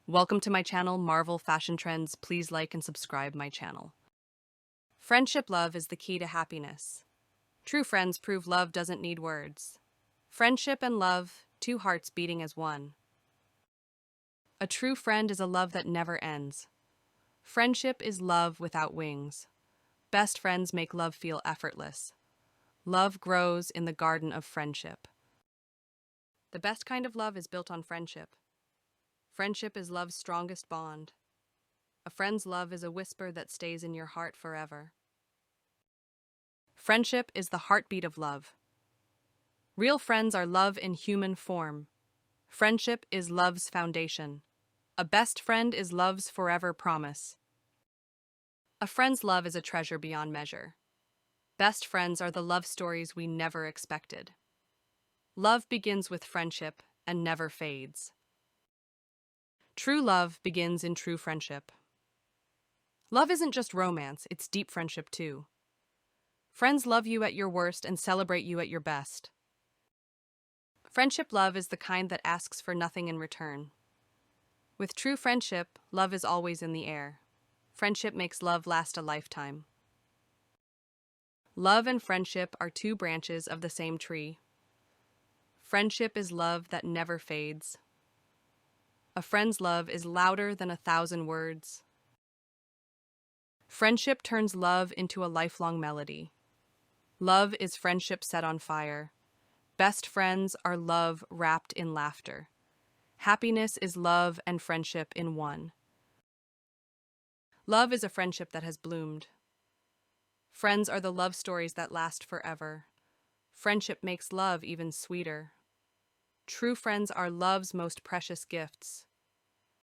Welcome to my channel, Marvel Fashion Trends. Please like and subscribe my channel. Friendship love is the key to happiness. True friends prove love doesn't need words. Friendship and love, two hearts beating as one. A true friend is a love that never ends. Friendship is love without wings. Best friends make love feel effortless. Love grows in the garden of friendship. The best kind of love is built on friendship. Friendship is love's strongest bond. A friend's love is a whisper that stays in your heart forever. Friendship is the heartbeat of love. Real friends are love in human form. Friendship is love's foundation. A best friend is love's forever promise. A friend's love is a treasure beyond measure. Best friends are the love stories we never expected. Love begins with friendship and never fades. True love begins in true friendship. Love isn't just romance, it's deep friendship too. Friends love you at your worst and celebrate you at your best. Friendship love is the kind that asks for nothing in return. With true friendship, love is always in the air. Friendship makes love last a lifetime. Love and friendship are two branches of the same tree. Friendship is love that never fades. A friend's love is louder than 1,000 words. Friendship turns love into a lifelong melody. Love is friendship set on fire. Best friends are love wrapped in laughter. Happiness is love and friendship in one. Love is a friendship that has bloomed. Friends are the love stories that last forever. Friendship makes love even sweeter. True friends are love's most precious gifts.